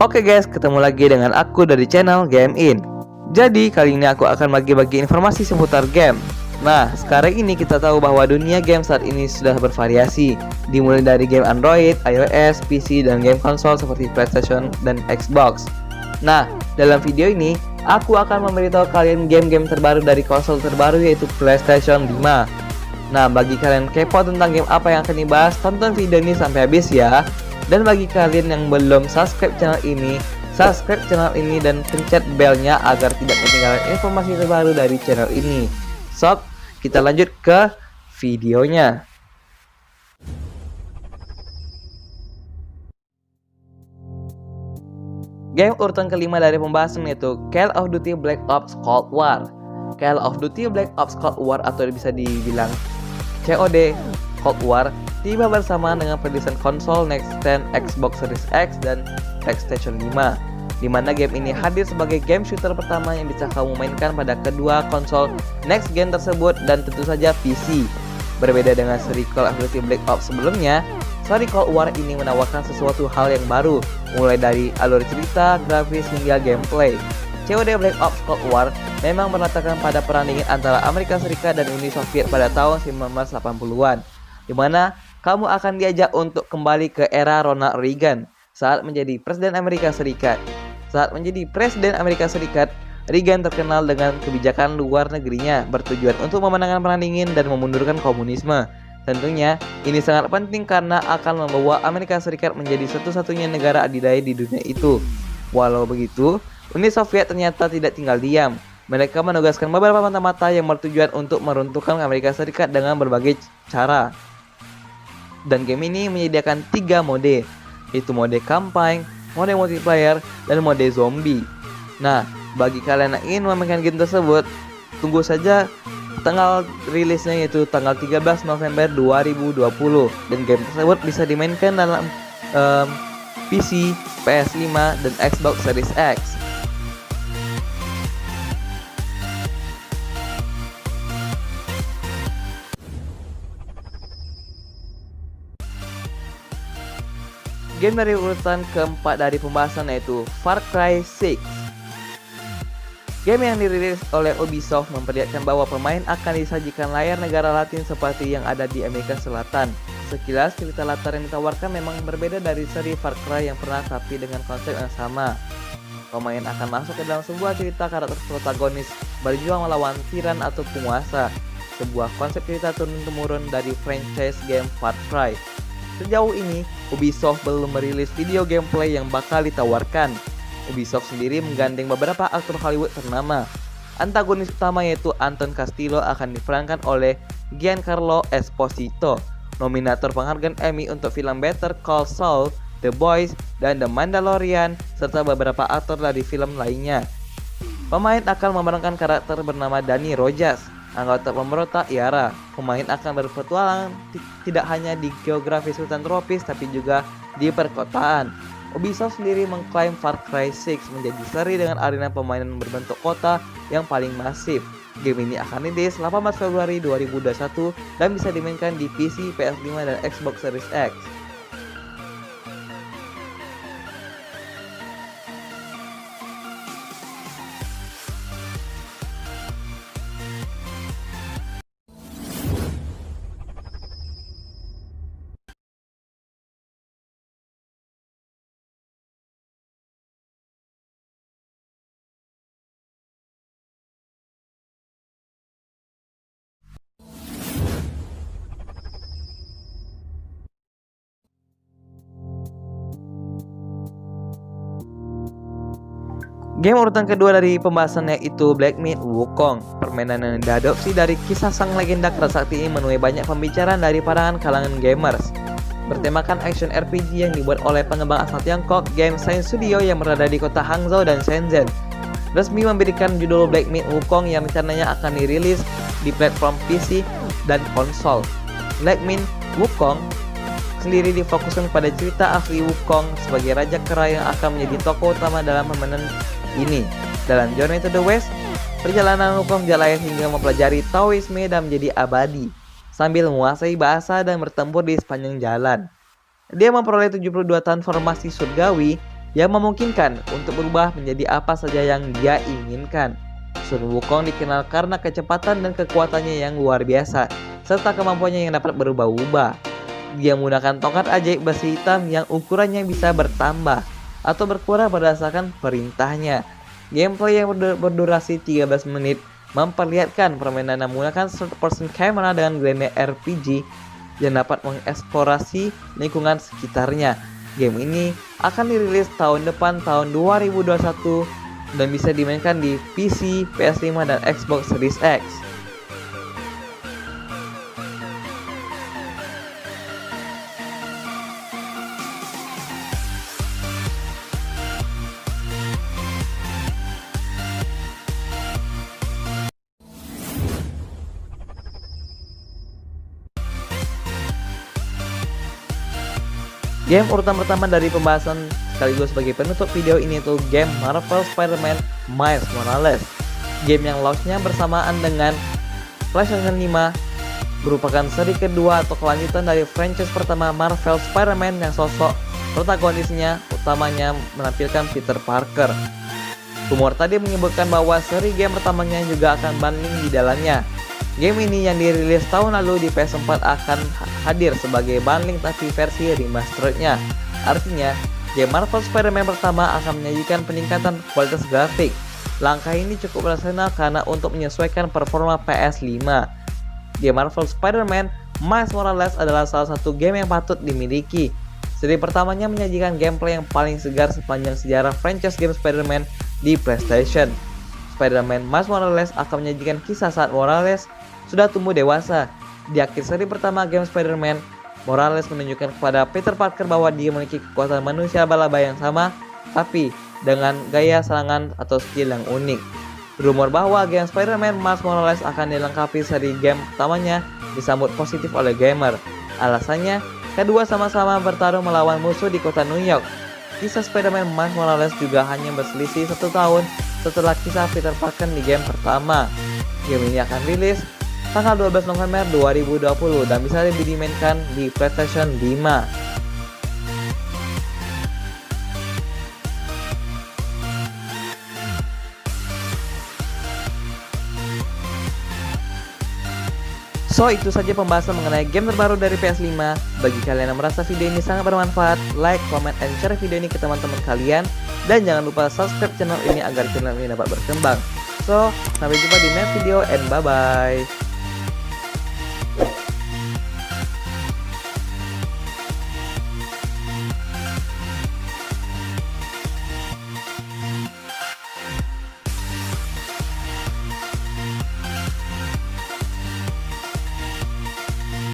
Oke guys, ketemu lagi dengan aku dari channel Game In. Jadi kali ini aku akan bagi-bagi informasi seputar game. Nah, sekarang ini kita tahu bahwa dunia game saat ini sudah bervariasi, dimulai dari game Android, iOS, PC, dan game konsol seperti PlayStation dan Xbox. Nah, dalam video ini aku akan memberitahu kalian game-game terbaru dari konsol terbaru yaitu PlayStation 5. Nah, bagi kalian kepo tentang game apa yang akan dibahas, tonton video ini sampai habis ya. Dan bagi kalian yang belum subscribe channel ini dan pencet belnya agar tidak ketinggalan informasi terbaru dari channel ini. So, kita lanjut ke videonya. Game urutan kelima dari pembahasan yaitu Call of Duty Black Ops Cold War. Call of Duty Black Ops Cold War atau bisa dibilang COD Cold War tiba bersama dengan perilisan konsol next gen Xbox Series X dan PlayStation 5, di mana game ini hadir sebagai game shooter pertama yang bisa kamu mainkan pada kedua konsol next gen tersebut dan tentu saja PC. Berbeda dengan seri Call of Duty Black Ops sebelumnya, seri Cold War ini menawarkan sesuatu hal yang baru, mulai dari alur cerita, grafis hingga gameplay. COD Black Ops Cold War memang berlatarkan pada perang dingin antara Amerika Serikat dan Uni Soviet pada tahun 1980-an, di mana kamu akan diajak untuk kembali ke era Ronald Reagan saat menjadi Presiden Amerika Serikat. Saat menjadi Presiden Amerika Serikat, Reagan terkenal dengan kebijakan luar negerinya bertujuan untuk memenangkan perang dingin dan memundurkan komunisme. Tentunya, ini sangat penting karena akan membawa Amerika Serikat menjadi satu-satunya negara adidaya di dunia itu. Walau begitu, Uni Soviet ternyata tidak tinggal diam. Mereka menugaskan beberapa mata-mata yang bertujuan untuk meruntuhkan Amerika Serikat dengan berbagai cara. Dan game ini menyediakan 3 mode, yaitu mode campaign, mode multiplayer, dan mode zombie. Nah, bagi kalian yang ingin memainkan game tersebut, tunggu saja tanggal rilisnya yaitu tanggal 13 November 2020. Dan game tersebut bisa dimainkan dalam PC, PS5, dan Xbox Series X. Game dari urutan keempat dari pembahasan yaitu Far Cry 6. Game yang dirilis oleh Ubisoft memperlihatkan bahwa pemain akan disajikan layar negara Latin seperti yang ada di Amerika Selatan. Sekilas cerita latar yang ditawarkan memang berbeda dari seri Far Cry yang pernah, tapi dengan konsep yang sama. Pemain akan masuk ke dalam sebuah cerita karakter protagonis berjuang melawan tiran atau penguasa, sebuah konsep cerita turun-temurun dari franchise game Far Cry. Sejauh ini, Ubisoft belum merilis video gameplay yang bakal ditawarkan. Ubisoft sendiri menggandeng beberapa aktor Hollywood ternama. Antagonis utama yaitu Anton Castillo akan diperankan oleh Giancarlo Esposito, nominator penghargaan Emmy untuk film Better Call Saul, The Boys, dan The Mandalorian, serta beberapa aktor dari film lainnya. Pemain akan memerankan karakter bernama Danny Rojas, anggota pemberontak IARA. Pemain akan berpetualang tidak hanya di geografis hutan tropis tapi juga di perkotaan. Ubisoft sendiri mengklaim Far Cry 6 menjadi seri dengan arena permainan berbentuk kota yang paling masif. Game ini akan rilis 18 Februari 2021 dan bisa dimainkan di PC, PS5, dan Xbox Series X. Game urutan kedua dari pembahasannya itu Black Myth: Wukong. Permainan yang diadopsi dari kisah sang legenda keras sakti ini menuai banyak pembicaraan dari kalangan gamers. Bertemakan action RPG yang dibuat oleh pengembang asal Tiongkok, Game Science Studio yang berada di kota Hangzhou dan Shenzhen, resmi memberikan judul Black Myth: Wukong yang rencananya akan dirilis di platform PC dan konsol. Black Myth: Wukong sendiri difokuskan pada cerita asli Wukong sebagai raja kera yang akan menjadi tokoh utama dalam permainan ini. Dalam Journey to the West, perjalanan Wukong menjadi lahir hingga mempelajari Taoisme dan menjadi abadi, sambil menguasai bahasa dan bertempur di sepanjang jalan. Dia memperoleh 72 transformasi surgawi yang memungkinkan untuk berubah menjadi apa saja yang dia inginkan. Sun Wukong dikenal karena kecepatan dan kekuatannya yang luar biasa, serta kemampuannya yang dapat berubah-ubah. Dia menggunakan tongkat ajaib besi hitam yang ukurannya bisa bertambah atau berkurang berdasarkan perintahnya. Gameplay yang berdurasi 13 menit memperlihatkan permainan yang menggunakan third-person camera dengan genre RPG yang dapat mengeksplorasi lingkungan sekitarnya. Game ini akan dirilis tahun depan, tahun 2021, dan bisa dimainkan di PC, PS5, dan Xbox Series X. Game urutan pertama dari pembahasan sekaligus sebagai penutup video ini tuh game Marvel Spider-Man Miles Morales. Game yang launchnya bersamaan dengan PlayStation 5 merupakan seri kedua atau kelanjutan dari franchise pertama Marvel Spider-Man yang sosok protagonisnya utamanya menampilkan Peter Parker. Rumor tadi menyebutkan bahwa seri game pertamanya juga akan bundling di dalamnya. Game ini yang dirilis tahun lalu di PS4 akan hadir sebagai bundling tapi versi remasterednya. Artinya, game Marvel Spider-Man pertama akan menyajikan peningkatan kualitas grafik. Langkah ini cukup rasional karena untuk menyesuaikan performa PS5. Game Marvel Spider-Man Miles Morales adalah salah satu game yang patut dimiliki. Seri pertamanya menyajikan gameplay yang paling segar sepanjang sejarah franchise game Spider-Man di PlayStation. Spider-Man Miles Morales akan menyajikan kisah saat Morales sudah tumbuh dewasa. Di akhir seri pertama game Spider-Man, Morales menunjukkan kepada Peter Parker bahwa dia memiliki kekuatan manusia laba-laba yang sama, tapi dengan gaya serangan atau skill yang unik. Rumor bahwa game Spider-Man Miles Morales akan dilengkapi seri game pertamanya disambut positif oleh gamer. Alasannya, kedua sama-sama bertarung melawan musuh di kota New York. Kisah Spider-Man Miles Morales juga hanya berselisih 1 tahun setelah kisah Peter Parker di game pertama. Game ini akan rilis tanggal 12 November 2020 dan bisa dimainkan di PlayStation 5. So, itu saja pembahasan mengenai game terbaru dari PS5. Bagi kalian yang merasa video ini sangat bermanfaat, like, comment, and share video ini ke teman-teman kalian. Dan jangan lupa subscribe channel ini agar channel ini dapat berkembang. So, sampai jumpa di next video and bye-bye.